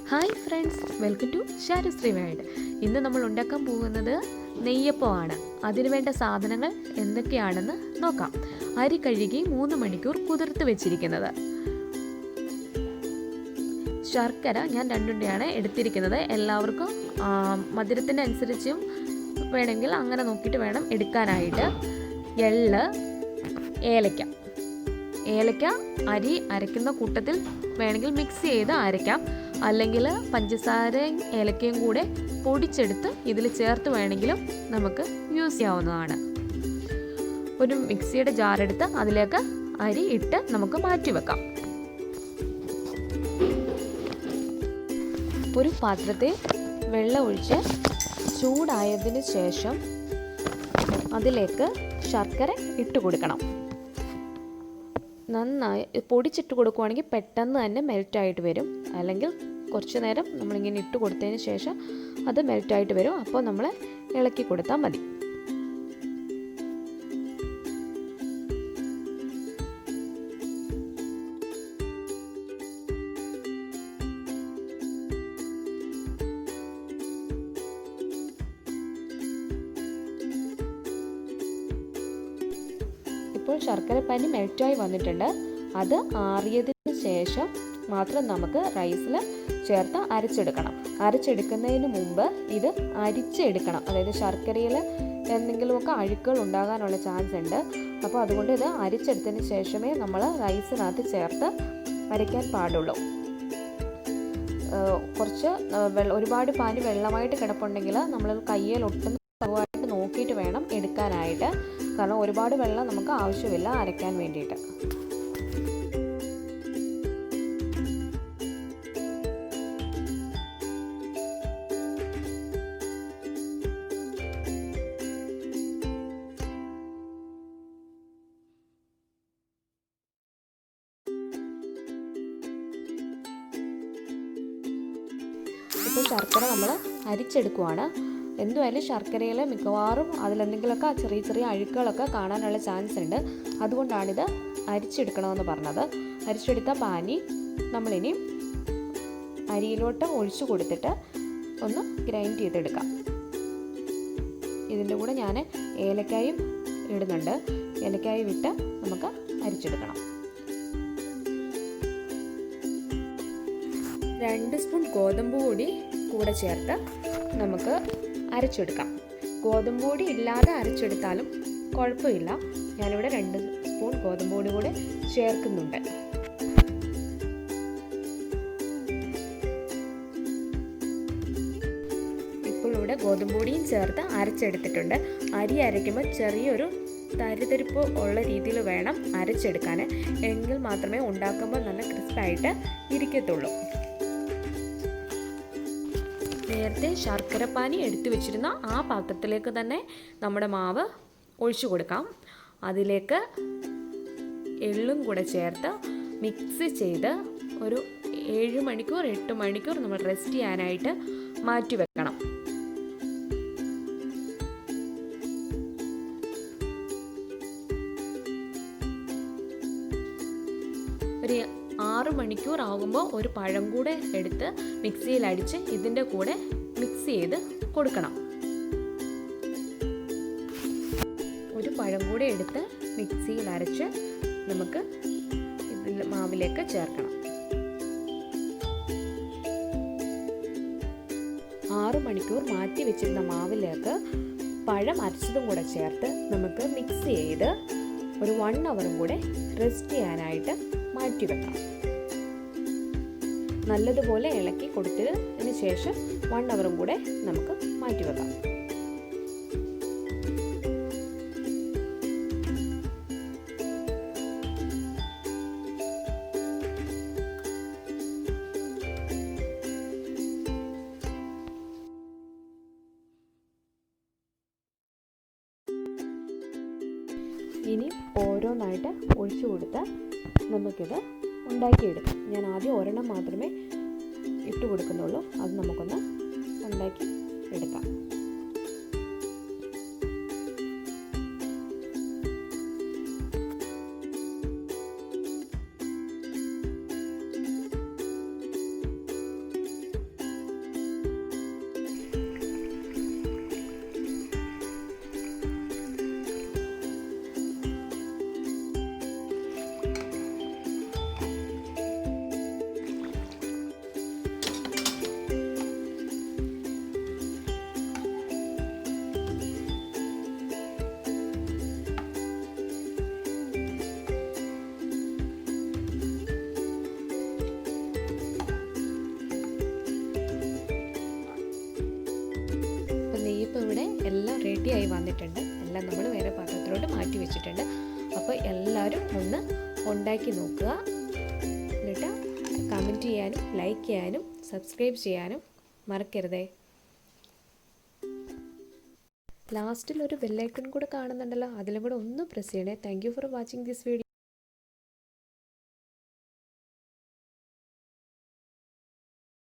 Hi friends, welcome to Sharasree world. ഇന്ന് നമ്മൾ ഉണ്ടാക്കാൻ പോകുന്നത് നെയ്യപ്പമാണ്. അതിനു വേണ്ട സാധനങ്ങൾ എന്തൊക്കെയാണെന്ന് നോക്കാം. അരി കഴുകി 3 മണിക്കൂർ കുതിർത്ത് വെച്ചിരിക്കുന്നത്. ശർക്കര ഞാൻ 2 ഉണ്ടയാണ് എടുത്തിരിക്കുന്നത്. എല്ലാവർക്കും മധുരത്തിൻ്റെ അനുസരിച്ചും വേണമെങ്കിൽ അങ്ങനെ നോക്കിയിട്ട് വേണം എടുക്കാനായിട്ട്. എള്ള്, ഏലക്ക അരി അരയ്ക്കുന്ന കൂട്ടത്തിൽ വേണമെങ്കിൽ മിക്സ് ചെയ്ത് അരയ്ക്കാം. അല്ലെങ്കിൽ പഞ്ചസാരയും ഏലക്കയും കൂടെ പൊടിച്ചെടുത്ത് ഇതിൽ ചേർത്ത് വേണമെങ്കിലും നമുക്ക് യൂസ് ചെയ്യാവുന്നതാണ്. ഒരു മിക്സിയുടെ ജാറെടുത്ത് അതിലേക്ക് അരി ഇട്ട് നമുക്ക് മാറ്റി വെക്കാം. ഒരു പാത്രത്തിൽ വെള്ളം ഒഴിച്ച് ചൂടായതിന് ശേഷം അതിലേക്ക് ശർക്കര ഇട്ട് കൊടുക്കണം. നന്നായി പൊടിച്ചിട്ട് കൊടുക്കുകയാണെങ്കിൽ പെട്ടെന്ന് തന്നെ മെൽറ്റായിട്ട് വരും. അല്ലെങ്കിൽ കുറച്ച് നേരം നമ്മളിങ്ങനെ ഇട്ട് കൊടുത്തതിന് ശേഷം അത് മെൽറ്റായിട്ട് വരും. അപ്പോൾ നമ്മൾ ഇളക്കി കൊടുത്താൽ മതി. ഇപ്പോൾ ശർക്കരപ്പാനി മെൽറ്റായി വന്നിട്ടുണ്ട്. അത് ആറിയതിന് ശേഷം മാത്രം നമുക്ക് റൈസിൽ ചേർത്ത് അരച്ചെടുക്കണം. അരച്ചെടുക്കുന്നതിന് മുമ്പ് ഇത് അരിച്ചെടുക്കണം. അതായത് ശർക്കരയിൽ എന്തെങ്കിലുമൊക്കെ അഴുക്കുകൾ ഉണ്ടാകാനുള്ള ചാൻസ് ഉണ്ട്. അപ്പോൾ അതുകൊണ്ട് ഇത് അരിച്ചെടുത്തതിന് ശേഷമേ നമ്മൾ റൈസിനകത്ത് ചേർത്ത് അരയ്ക്കാൻ പാടുള്ളൂ. കുറച്ച് ഒരുപാട് പാനി വെള്ളമായിട്ട് കിടപ്പുണ്ടെങ്കിൽ നമ്മൾ കയ്യിൽ ഒട്ടുന്ന കുറവായിട്ട് നോക്കിയിട്ട് വേണം എടുക്കാനായിട്ട്. കാരണം ഒരുപാട് വെള്ളം നമുക്ക് ആവശ്യമില്ല അരയ്ക്കാൻ വേണ്ടിയിട്ട്. ഇപ്പോൾ ശർക്കര നമ്മൾ അരിച്ചെടുക്കുവാണ്. എന്തുമായാലും ശർക്കരയിൽ മിക്കവാറും അതിലെന്തെങ്കിലുമൊക്കെ ചെറിയ ചെറിയ അഴുക്കുകളൊക്കെ കാണാനുള്ള ചാൻസ് ഉണ്ട്. അതുകൊണ്ടാണിത് അരിച്ചെടുക്കണമെന്ന് പറഞ്ഞത്. അരിച്ചെടുത്ത പാനി നമ്മളിനി അരിയിലോട്ട് ഒഴിച്ചു കൊടുത്തിട്ട് ഒന്ന് ഗ്രൈൻഡ് ചെയ്തെടുക്കാം. ഇതിൻ്റെ കൂടെ ഞാൻ ഏലക്കായും ഇടുന്നുണ്ട്. ഏലക്കായും ഇട്ട് നമുക്ക് അരിച്ചെടുക്കണം. 2 സ്പൂൺ ഗോതമ്പ് പൊടി കൂടെ ചേർത്ത് നമുക്ക് അരച്ചെടുക്കാം. ഗോതമ്പ് പൊടി ഇല്ലാതെ അരച്ചെടുത്താലും കുഴപ്പമില്ല. ഞാനിവിടെ 2 സ്പൂൺ ഗോതമ്പ് പൊടി കൂടെ ചേർക്കുന്നുണ്ട്. ഇപ്പോൾ ഇവിടെ ഗോതമ്പ് പൊടിയും ചേർത്ത് അരച്ചെടുത്തിട്ടുണ്ട്. അരി അരയ്ക്കുമ്പോൾ ചെറിയൊരു തരിതരിപ്പ് ഉള്ള രീതിയിൽ വേണം അരച്ചെടുക്കാൻ. എങ്കിൽ മാത്രമേ ഉണ്ടാക്കുമ്പോൾ നല്ല ക്രിസ്പായിട്ട് ഇരിക്കത്തുള്ളൂ. നേരത്തെ ശർക്കരപ്പാനി എടുത്തു വെച്ചിരുന്ന ആ പാത്രത്തിലേക്ക് തന്നെ നമ്മുടെ മാവ് ഒഴിച്ചു കൊടുക്കാം. അതിലേക്ക് എള്ളും കൂടെ ചേർത്ത് മിക്സ് ചെയ്ത് ഒരു 7 മണിക്കൂർ 8 മണിക്കൂർ നമ്മൾ റെസ്റ്റ് ചെയ്യാനായിട്ട് മാറ്റി വെക്കണം. ഒരു 6 മണിക്കൂർ ആകുമ്പോൾ ഒരു പഴം കൂടെ എടുത്ത് മിക്സിയിൽ അടിച്ച് ഇതിൻ്റെ കൂടെ മിക്സ് ചെയ്ത് കൊടുക്കണം. ഒരു പഴം കൂടെ എടുത്ത് മിക്സിയിൽ അരച്ച് നമുക്ക് ഇതിൽ മാവിലേക്ക് ചേർക്കണം. 6 മണിക്കൂർ മാറ്റി വെച്ചിരുന്ന മാവിലേക്ക് പഴം അരച്ചതും കൂടെ ചേർത്ത് നമുക്ക് മിക്സ് ചെയ്ത് ഒരു 1 അവറും കൂടെ റെസ്റ്റ് ചെയ്യാനായിട്ട് മാറ്റി വെക്കാം. നല്ലതുപോലെ ഇളക്കി കൊടുത്തതിന് ശേഷം 1 അവറും കൂടെ നമുക്ക് മാറ്റി വെക്കാം. ഇനി ഓരോന്നായിട്ട് ഒഴിച്ചു കൊടുത്ത് നമുക്കിത് ഉണ്ടാക്കിയെടുക്കാം. ഞാൻ ആദ്യം ഒരെണ്ണം മാത്രമേ ഇട്ട് കൊടുക്കുന്നുള്ളൂ. അത് നമുക്കൊന്ന് ഉണ്ടാക്കി എടുക്കാം. റെഡിയായി വന്നിട്ടുണ്ട്. എല്ലാം നമ്മൾ വേറെ പാത്രത്തിലോട്ട് മാറ്റി വെച്ചിട്ടുണ്ട്. അപ്പോൾ എല്ലാവരും ഒന്ന് ഉണ്ടാക്കി നോക്കുക. എന്നിട്ട് കമൻറ്റ് ചെയ്യാനും ലൈക്ക് ചെയ്യാനും സബ്സ്ക്രൈബ് ചെയ്യാനും മറക്കരുതേ. ലാസ്റ്റിൽ ഒരു ബെല്ലൈക്കൺ കൂടെ കാണുന്നുണ്ടല്ലോ, അതിലും കൂടെ ഒന്ന് പ്രസ് ചെയ്യണേ. Thank you for watching this video.